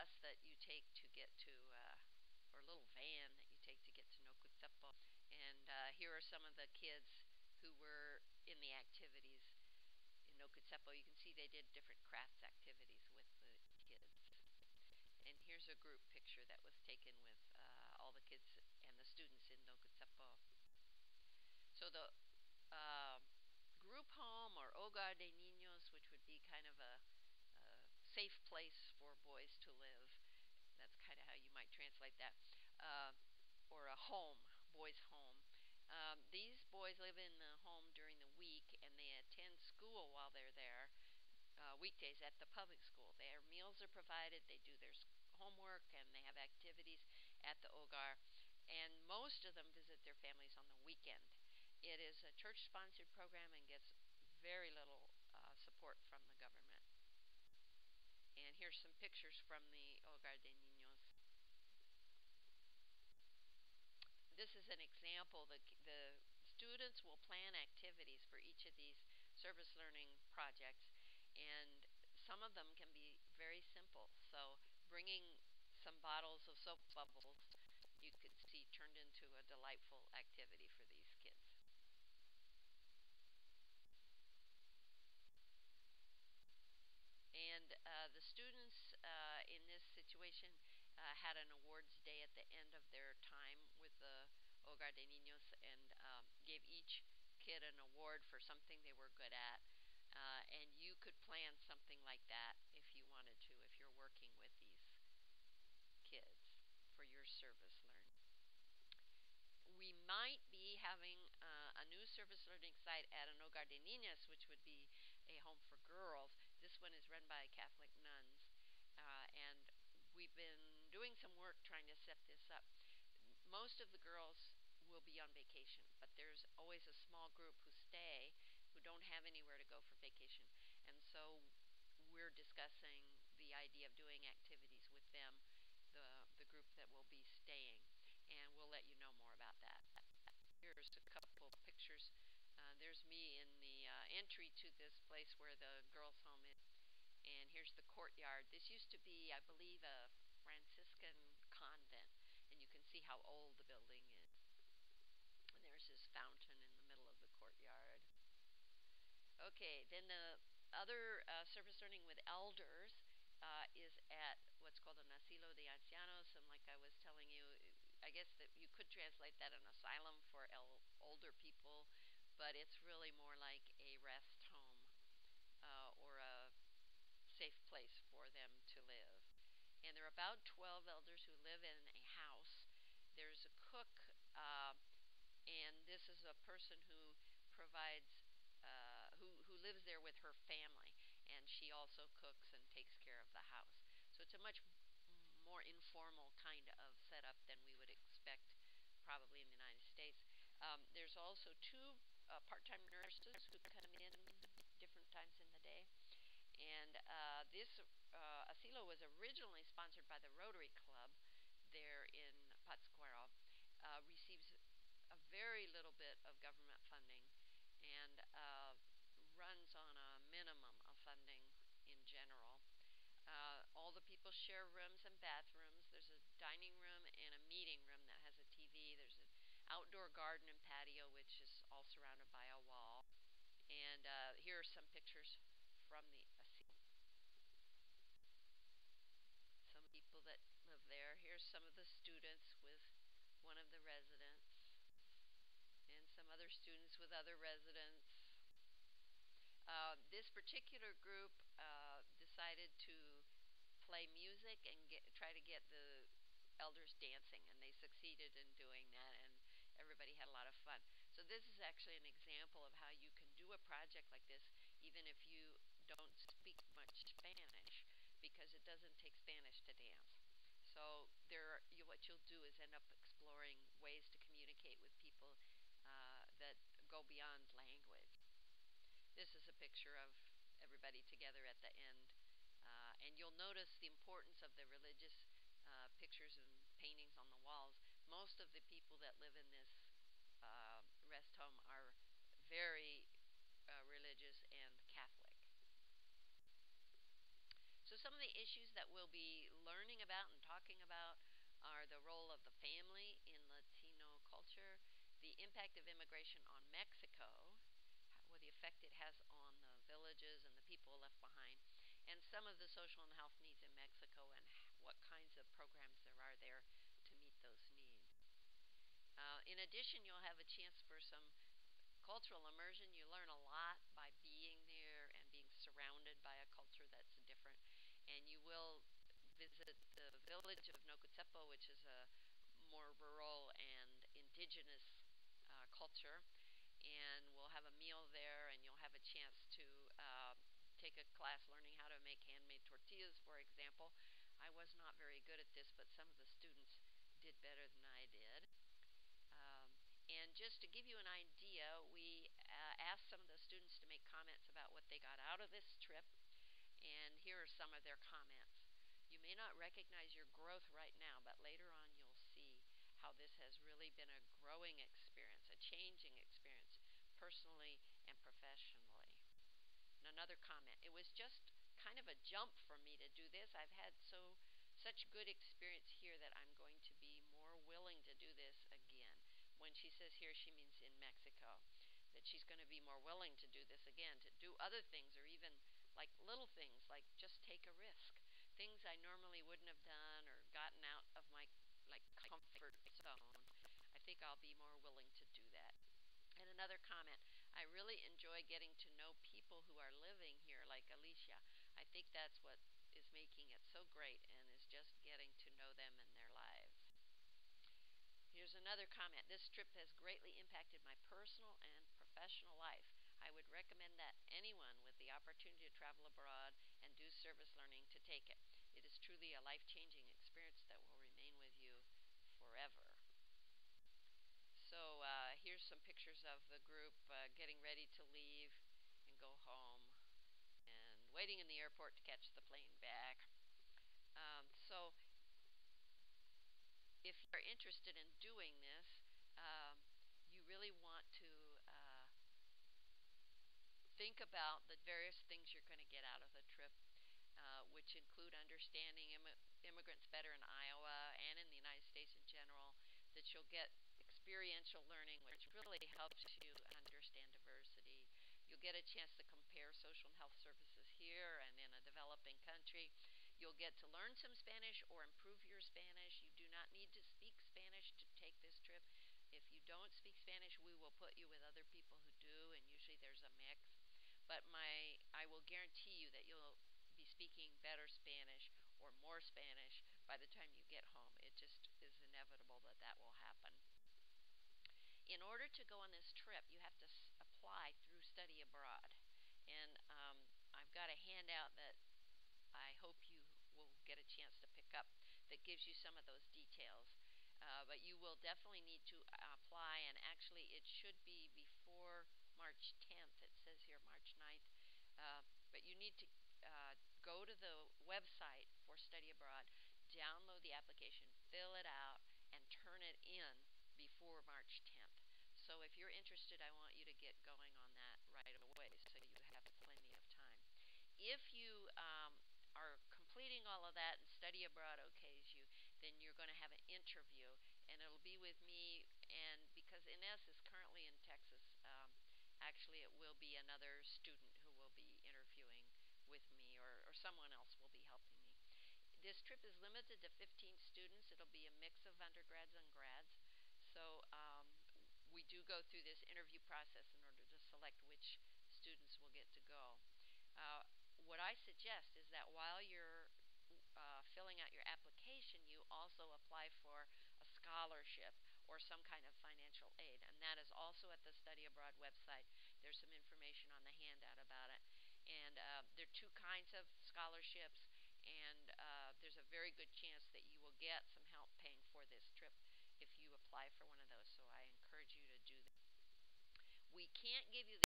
bus that you take to get to, or a little van that you take to get to Nokutsepo. And here are some of the kids who were in the activities in Nokutsepo. You can see they did different crafts activities with the kids. And here's a group picture that was taken with all the kids and the students in Nokutsepo. So the group home, or hogar de niños, which would be kind of a safe place for boys to live. That's kind of how you might translate that. Or a home, boys' home. These boys live in the home during the week, and they attend school while they're there, weekdays at the public school. Their meals are provided, they do their homework, and they have activities at the hogar. And most of them visit their families on the weekend. It is a church-sponsored program and gets very little support from the government. And here's some pictures from the Hogar de Niños. This is an example. The students will plan activities for each of these service learning projects, and some of them can be very simple. So bringing some bottles of soap bubbles, you could see, turned into a delightful activity for these kids. And the students in this situation had an awards day at the end of their time with the Hogar de Niños, and gave each kid an award for something they were good at. And you could plan something like that if you wanted to, if you're working with these kids for your service learning. We might be having a new service learning site at an Hogar de Niñas, which would be a home for girls. This one is run by Catholic nuns, and we've been doing some work trying to set this up. Most of the girls will be on vacation, but there's always a small group who stay, who don't have anywhere to go for vacation. And so we're discussing the idea of doing activities with them, the group that will be staying, and we'll let you know more about that. Here's a couple pictures. There's me in the entry to this place where the girls' home is, and here's the courtyard. This used to be, I believe, a Franciscan convent, and you can see how old the building is. And there's this fountain in the middle of the courtyard. Okay, then the other service learning with elders is at what's called an asilo de ancianos, and like I was telling you, I guess that you could translate that an asylum for older people, but it's really more like a rest home or a safe place for them to live. And there are about 12 elders who live in a house. There's a cook, and this is a person who provides who lives there with her family, and she also cooks and takes care of the house. So it's a much more informal kind of setup than we would expect probably in the United States. There's also two part-time nurses who come in different times in the day. And this asilo was originally sponsored by the Rotary Club there in Pátzcuaro. Receives a very little bit of government funding, and runs on a minimum of funding in general. All the people share rooms and bathrooms. There's a dining room and a meeting room that has a TV. There's an outdoor garden and patio, which is all surrounded by a wall. And here are some pictures from the asilo. Some people that live there. Here's some of the students with one of the residents, and some other students with other residents. This particular group decided to play music and try to get the elders dancing, and they succeeded in doing that, and everybody had a lot of fun. So this is actually an example of how you can do a project like this even if you don't speak much Spanish, because it doesn't take Spanish to dance. So what you'll do is end up exploring ways to communicate with people that go beyond language. This is a picture of everybody together at the end, and you'll notice the importance of the religious pictures and paintings on the walls. Most of the people that live in this rest home are very religious and Catholic. So some of the issues issues that we'll be learning about and talking about are the role of the family in Latino culture, the impact of immigration on Mexico, what the effect it has on the villages and the people left behind, and some of the social and health needs in Mexico and what kinds of programs there are there to meet those needs. In addition, you'll have a chance for some cultural immersion. You learn a lot by being there and being surrounded by a culture that's different. And you will visit the village of Nocotepo, which is a more rural and indigenous culture. And we'll have a meal there, and you'll have a chance to take a class learning how to make handmade tortillas, for example. I was not very good at this, but some of the students did better than I did. And just to give you an idea, we asked some of the students to make comments about what they got out of this trip, and here are some of their comments. You may not recognize your growth right now, but later on you'll see how this has really been a growing experience, a changing experience, personally and professionally. And another comment, it was just kind of a jump for me to do this. I've had such good experience here that I'm going to be more willing to do this again. When she says here, she means in Mexico, that she's going to be more willing to do this again, to do other things, or even like little things, like just take a risk. Things I normally wouldn't have done or gotten out of my comfort zone. I think I'll be more willing to do that. And another comment, I really enjoy getting to know people who are living here, like Alicia. I think that's what is making it so great, and is just getting to know them and their lives. Here's another comment. This trip has greatly impacted my personal and professional life. I would recommend that anyone with the opportunity to travel abroad and do service learning to take it. It is truly a life-changing experience that will remain with you forever. So here's some pictures of the group getting ready to leave and go home and waiting in the airport to catch the plane back. So if you're interested in doing this, you really want to think about the various things you're going to get out of the trip, which include understanding immigrants better in Iowa and in the United States in general, that you'll get experiential learning, which really helps you understand diversity. You'll get a chance to compare social and health services here and in a developing country. You'll get to learn some Spanish or improve your Spanish. You do not need to speak Spanish to take this trip. If you don't speak Spanish, we will put you with other people who do, and usually there's a mix. But I will guarantee you that you'll be speaking better Spanish or more Spanish by the time you get home. It just is inevitable that that will happen. In order to go on this trip, you have to apply through Study Abroad. And I've got a handout that I hope you will get a chance to pick up that gives you some of those details. But you will definitely need to apply, and actually it should be before March 10th. It says here March 9th. But you need to go to the website for Study Abroad, download the application, fill it out, and turn it in before March 10th. So if you're interested, I want you to get going on that right away so you have plenty of time. If you are completing all of that and Study Abroad okays you, then you're going to have an interview, and it'll be with me. And because Ines is currently in Texas, actually it will be another student who will be interviewing with me, or someone else will be helping me. This trip is limited to 15 students. It'll be a mix of undergrads and grads. So we do go through this interview process in order to select which students will get to go. What I suggest is that while you're filling out your application, you also apply for a scholarship or some kind of financial aid, and that is also at the Study Abroad website. There's some information on the handout about it. And there are two kinds of scholarships, and there's a very good chance that you will get some help paying for this trip if you apply for one of those, so I encourage you to do that. We can't give you